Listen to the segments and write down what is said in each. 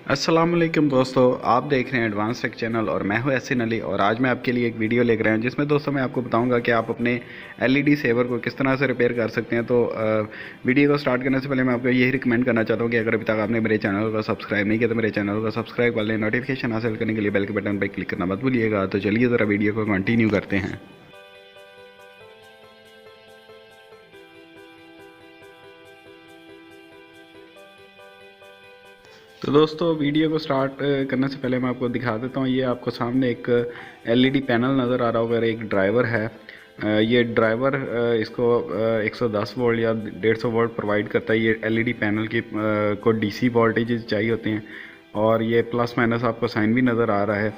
अस्सलाम वालेकुम दोस्तों, आप देख रहे हैं एडवांस टेक चैनल और मैं हूं एहसन अली। और आज मैं आपके लिए एक वीडियो लेकर आया हूं जिसमें दोस्तों मैं आपको बताऊंगा कि आप अपने एलईडी सेवर को किस तरह से रिपेयर कर सकते हैं। तो वीडियो को स्टार्ट करने से पहले मैं आपको यही रिकमेंड करना चाहता हूं कि अगर अभी तक आपने मेरे चैनल को सब्सक्राइब नहीं किया तो मेरे चैनल को सब्सक्राइब कर लें। नोटिफिकेशन हासिल करने के लिए बेल के बटन पर क्लिक करना मत भूलिएगा। तो चलिए ज़रा वीडियो को कंटिन्यू करते हैं। तो दोस्तों वीडियो को स्टार्ट करने से पहले मैं आपको दिखा देता हूँ। ये आपको सामने एक एलईडी पैनल नज़र आ रहा होगा, एक ड्राइवर है। ये ड्राइवर इसको 110 वोल्ट या 150 वोल्ट प्रोवाइड करता है। ये एलईडी पैनल की को डीसी वोल्टेज चाहिए होते हैं और ये प्लस माइनस आपको साइन भी नज़र आ रहा है।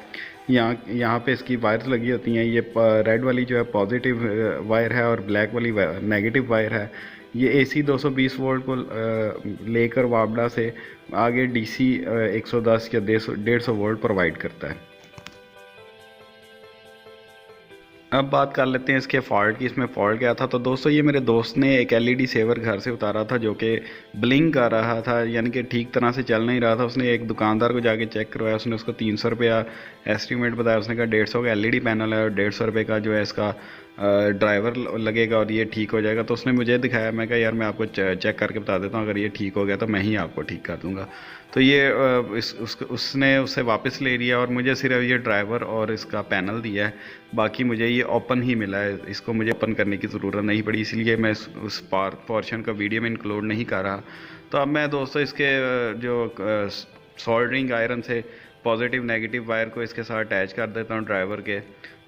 यहाँ पे इसकी वायर्स लगी होती हैं। ये रेड वाली जो है पॉजिटिव वायर है और ब्लैक वाली नेगेटिव वायर है। ये AC 220 वोल्ट को लेकर वापडा से आगे DC 110 या 150 वोल्ट प्रोवाइड करता है। अब बात कर लेते हैं इसके फॉल्ट की। इसमें फॉल्ट क्या था? तो दोस्तों ये मेरे दोस्त ने एक LED सेवर घर से उतारा था जो कि ब्लिंक कर रहा था, यानी कि ठीक तरह से चल नहीं रहा था। उसने एक दुकानदार को जाके चेक करवाया, उसने उसको 300 रुपया एस्टीमेट बताया। उसने कहा 150 का LED पैनल है और 150 रुपये का जो है इसका ड्राइवर लगेगा और ये ठीक हो जाएगा। तो उसने मुझे दिखाया, मैं कहा यार मैं आपको चेक करके बता देता हूँ, अगर ये ठीक हो गया तो मैं ही आपको ठीक कर दूँगा। तो ये उसने उससे वापस ले लिया और मुझे सिर्फ ये ड्राइवर और इसका पैनल दिया है। बाकी मुझे ये ओपन ही मिला है, इसको मुझे ओपन करने की ज़रूरत नहीं पड़ी, इसलिए मैं उस पोर्शन का वीडियो में इंक्लूड नहीं कर रहा। तो अब मैं दोस्तों इसके जो सोल्डरिंग आयरन से पॉजिटिव नेगेटिव वायर को इसके साथ अटैच कर देता हूँ ड्राइवर के।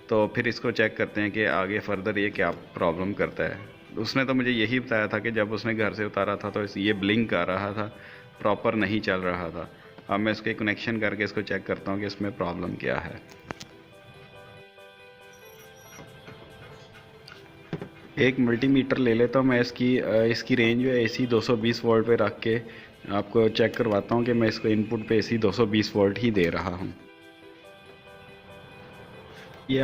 तो फिर इसको चेक करते हैं कि आगे फर्दर ये क्या प्रॉब्लम करता है। उसने तो मुझे यही बताया था कि जब उसने घर से उतारा था तो ये ब्लिंक कर रहा था, प्रॉपर नहीं चल रहा था। अब मैं इसके कनेक्शन करके इसको चेक करता हूँ कि इसमें प्रॉब्लम क्या है। एक मल्टीमीटर ले लेता हूँ मैं। इसकी रेंज जो है AC 220 वोल्ट पे रख के आपको चेक करवाता हूँ कि मैं इसको इनपुट पे AC 220 वोल्ट ही दे रहा हूँ। ये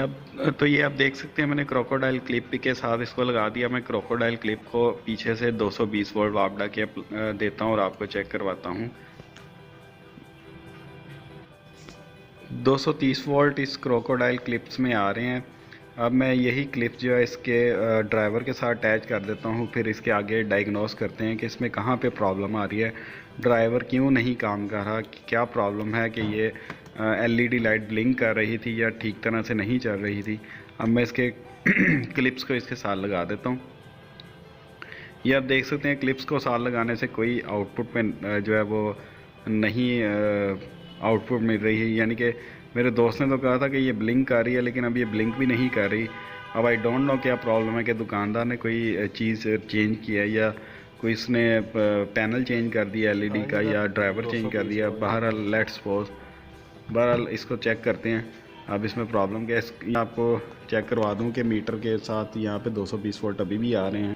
आप देख सकते हैं, मैंने क्रोकोडाइल क्लिप के साथ इसको लगा दिया। मैं क्रोकोडाइल क्लिप को पीछे से 220 वोल्ट वापडा के देता हूँ और आपको चेक करवाता हूँ। 230 वोल्ट इस क्रोकोडाइल क्लिप्स में आ रहे हैं। अब मैं यही क्लिप जो है इसके ड्राइवर के साथ अटैच कर देता हूँ। फिर इसके आगे डायग्नोस करते हैं कि इसमें कहाँ पे प्रॉब्लम आ रही है, ड्राइवर क्यों नहीं काम कर रहा, क्या प्रॉब्लम है कि ये LED लाइट ब्लिंक कर रही थी या ठीक तरह से नहीं चल रही थी। अब मैं इसके क्लिप्स को इसके साथ लगा देता हूँ। ये आप देख सकते हैं क्लिप्स को साथ लगाने से कोई आउटपुट में जो है वो नहीं आउटपुट मिल रही है, यानी कि मेरे दोस्त ने तो कहा था कि ये ब्लिंक कर रही है, लेकिन अब ये ब्लिंक भी नहीं कर रही। अब आई डोंट नो क्या प्रॉब्लम है, कि दुकानदार ने कोई चीज़ चेंज किया है या कोई इसने पैनल चेंज कर दिया LED का या ड्राइवर चेंज कर दिया। बहरहाल लेट्स सपोज, बहरहाल इसको चेक करते हैं अब इसमें प्रॉब्लम क्या है। आपको चेक करवा दूं कि मीटर के साथ यहाँ पे 220 वोल्ट अभी भी आ रहे हैं।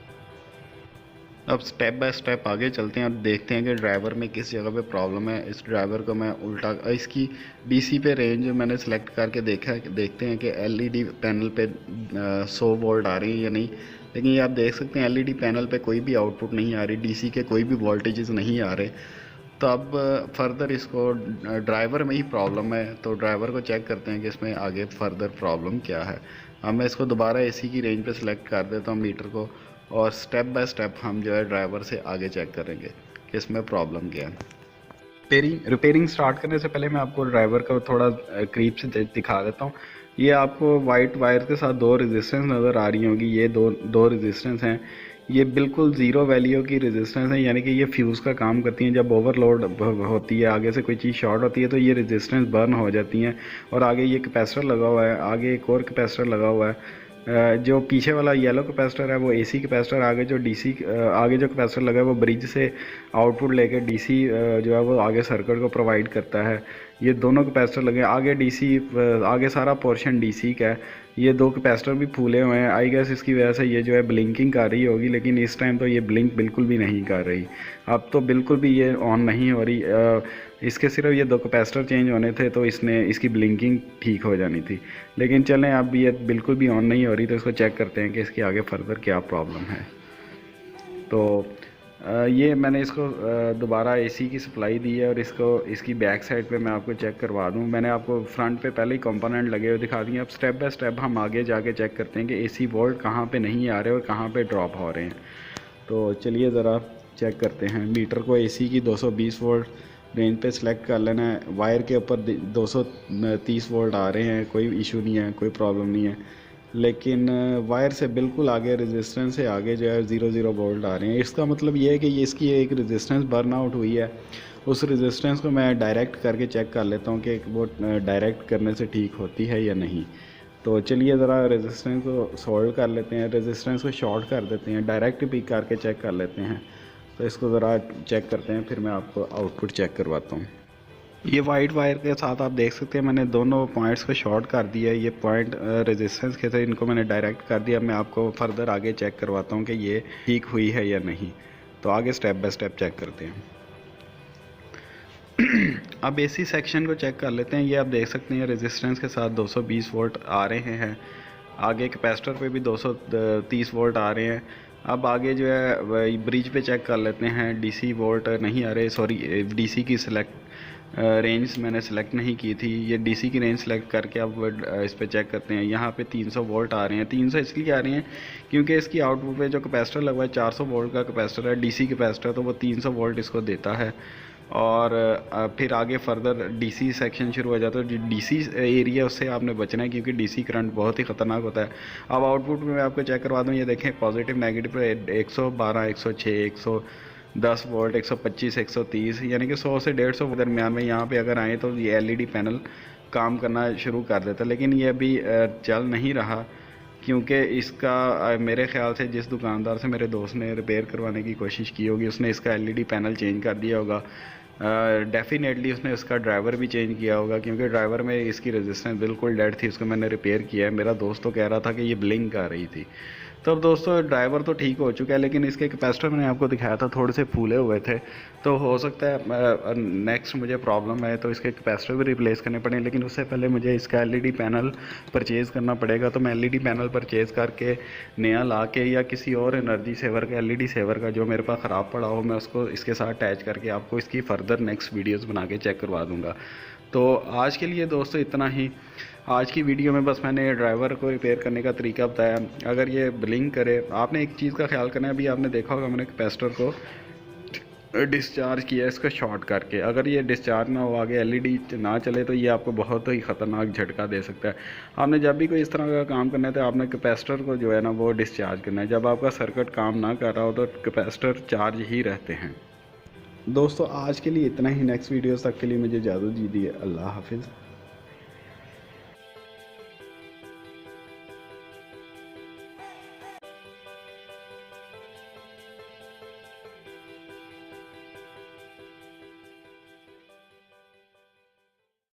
अब स्टेप बाय स्टेप आगे चलते हैं और देखते हैं कि ड्राइवर में किस जगह पे प्रॉब्लम है। इस ड्राइवर को मैं उल्टा, इसकी DC पे रेंज मैंने सेलेक्ट करके देखते हैं कि LED पैनल पे 100 वोल्ट आ रही है या नहीं। लेकिन ये आप देख सकते हैं LED पैनल पे कोई भी आउटपुट नहीं आ रही, DC के कोई भी वोल्टेजेस नहीं आ रहे। तो अब फर्दर इसको ड्राइवर में ही प्रॉब्लम है, तो ड्राइवर को चेक करते हैं कि इसमें आगे फर्दर प्रॉब्लम क्या है। अब मैं इसको दोबारा AC की रेंज पे सिलेक्ट कर देता हूँ मीटर को, और स्टेप बाय स्टेप हम जो है ड्राइवर से आगे चेक करेंगे कि इसमें प्रॉब्लम क्या है। रिपेयरिंग स्टार्ट करने से पहले मैं आपको ड्राइवर का थोड़ा करीब से दिखा देता हूँ। ये आपको वाइट वायर के साथ दो रेजिस्टेंस नज़र आ रही होंगी। ये दो रेजिस्टेंस हैं। ये बिल्कुल ज़ीरो वैल्यू की रेजिस्टेंस है, यानी कि ये फ्यूज़ का काम करती हैं। जब ओवरलोड होती है, आगे से कोई चीज़ शॉर्ट होती है, तो ये रेजिस्टेंस बर्न हो जाती हैं। और आगे ये कैपेसिटर लगा हुआ है, आगे एक और कैपेसिटर लगा हुआ है। जो पीछे वाला येलो कैपेसिटर है वो AC कैपेसिटर, आगे जो कैपेसिटर लगा है वो ब्रिज से आउटपुट लेके DC जो है वो आगे सर्किट को प्रोवाइड करता है। ये दोनों कैपेसिटर लगे आगे आगे सारा पोर्शन DC का है। ये दो कैपेसिटर भी फूले हुए हैं। आई गेस इसकी वजह से ये जो है ब्लिंकिंग कर रही होगी, लेकिन इस टाइम तो ये ब्लिंक बिल्कुल भी नहीं कर रही। अब तो बिल्कुल भी ये ऑन नहीं हो रही। इसके सिर्फ ये दो कैपेसिटर चेंज होने थे तो इसकी ब्लिंकिंग ठीक हो जानी थी। लेकिन चलें, अब ये बिल्कुल भी ऑन नहीं हो रही, तो इसको चेक करते हैं कि इसके आगे फर्दर क्या प्रॉब्लम है। तो ये मैंने इसको दोबारा एसी की सप्लाई दी है और इसकी बैक साइड पे मैं आपको चेक करवा दूँ। मैंने आपको फ्रंट पे पहले ही कंपोनेंट लगे हुए दिखा दिए। अब स्टेप बाय स्टेप हम आगे जाके चेक करते हैं कि एसी वोल्ट कहाँ पे नहीं आ रहे और कहाँ पे ड्रॉप हो रहे हैं। तो चलिए ज़रा चेक करते हैं। मीटर को एसी की 220 वोल्ट रेंज पे सिलेक्ट कर लेना है। वायर के ऊपर 230 वोल्ट आ रहे हैं, कोई इशू नहीं है, कोई प्रॉब्लम नहीं है। लेकिन वायर से बिल्कुल आगे, रेजिस्टेंस से आगे जो है 0 वोल्ट आ रहे हैं। इसका मतलब ये है कि ये इसकी एक रेजिस्टेंस बर्न आउट हुई है। उस रेजिस्टेंस को मैं डायरेक्ट करके चेक कर लेता हूँ कि वो डायरेक्ट करने से ठीक होती है या नहीं। तो चलिए ज़रा रेजिस्टेंस को सॉल्व कर लेते हैं, रेजिस्टेंस को शॉर्ट कर देते हैं, डायरेक्ट भी करके चेक कर लेते हैं। तो इसको ज़रा चेक करते हैं, फिर मैं आपको आउटपुट चेक करवाता हूँ। ये वाइट वायर के साथ आप देख सकते हैं मैंने दोनों पॉइंट्स को शॉर्ट कर दिया है। ये पॉइंट रेजिस्टेंस के थे, इनको मैंने डायरेक्ट कर दिया। मैं आपको फर्दर आगे चेक करवाता हूँ कि ये ठीक हुई है या नहीं। तो आगे स्टेप बाय स्टेप चेक करते हैं। अब एसी सेक्शन को चेक कर लेते हैं। ये आप देख सकते हैं रेजिस्टेंस के साथ 220 वोल्ट आ रहे हैं। आगे कैपेसिटर पे भी 230 वोल्ट आ रहे हैं। अब आगे जो है ब्रिज पे चेक कर लेते हैं। डीसी वोल्ट नहीं आ रहे, सॉरी डीसी की रेंज मैंने सेलेक्ट नहीं की थी। ये डीसी की रेंज सेलेक्ट करके अब इस पे चेक करते हैं। यहाँ पे 300 वोल्ट आ रहे हैं। 300 इसलिए आ रहे हैं क्योंकि इसकी आउटपुट पे जो कैपेसिटर लगा है 400 वोल्ट का कैपेसिटर है, डीसी कैपेसिटर, तो वो 300 वोल्ट इसको देता है। और फिर आगे फर्दर डीसी सेक्शन शुरू हो जाता है। डीसी एरिया उससे आपने बचना है क्योंकि डीसी करंट बहुत ही ख़तरनाक होता है। अब आउटपुट में मैं आपको चेक करवा दूँ। ये देखें पॉजिटिव नेगेटिव 112, 106, 110 वोल्ट, 125, 130, यानी कि 100 से 150 दरमियान में यहाँ पे अगर आए तो ये एलईडी पैनल काम करना शुरू कर देता है। लेकिन ये अभी चल नहीं रहा क्योंकि इसका मेरे ख्याल से जिस दुकानदार से मेरे दोस्त ने रिपेयर करवाने की कोशिश की होगी उसने इसका एलईडी पैनल चेंज कर दिया होगा। डेफिनेटली उसने इसका ड्राइवर भी चेंज किया होगा क्योंकि ड्राइवर में इसकी रेजिस्टेंस बिल्कुल डेड थी। उसको मैंने रिपेयर किया है। मेरा दोस्त तो कह रहा था कि ये ब्लिंक आ रही थी। तो अब दोस्तों ड्राइवर तो ठीक हो चुका है, लेकिन इसके कैपेसिटर मैंने आपको दिखाया था थोड़े से फूले हुए थे। तो हो सकता है नेक्स्ट मुझे प्रॉब्लम है तो इसके कैपेसिटर भी रिप्लेस करने पड़े। लेकिन उससे पहले मुझे इसका एलईडी पैनल परचेज़ करना पड़ेगा। तो मैं एलईडी पैनल परचेज़ करके नया ला के या किसी और एनर्जी सेवर का, एलईडी सेवर का जो मेरे पास ख़राब पड़ा हो, मैं उसको इसके साथ अटैच करके आपको इसकी फ़र्दर नेक्स्ट वीडियोज़ बना के चेक करवा दूँगा। तो आज के लिए दोस्तों इतना ही। आज की वीडियो में बस मैंने ड्राइवर को रिपेयर करने का तरीका बताया। अगर ये ब्लिंक करे, आपने एक चीज़ का ख्याल करना है। अभी आपने देखा होगा मैंने कैपेसिटर को डिस्चार्ज किया इसका शॉर्ट करके। अगर ये डिस्चार्ज ना हो, आगे एलईडी ना चले, तो ये आपको बहुत ही ख़तरनाक झटका दे सकता है। आपने जब भी कोई इस तरह का काम करना है तो आपने कैपेसिटर को जो है ना वो डिस्चार्ज करना है। जब आपका सर्किट काम ना कर रहा हो तो कैपेसिटर चार्ज ही रहते हैं। दोस्तों आज के लिए इतना ही। नेक्स्ट वीडियोस तक के लिए मुझे इजाज़त दीजिए। अल्लाह हाफिज़।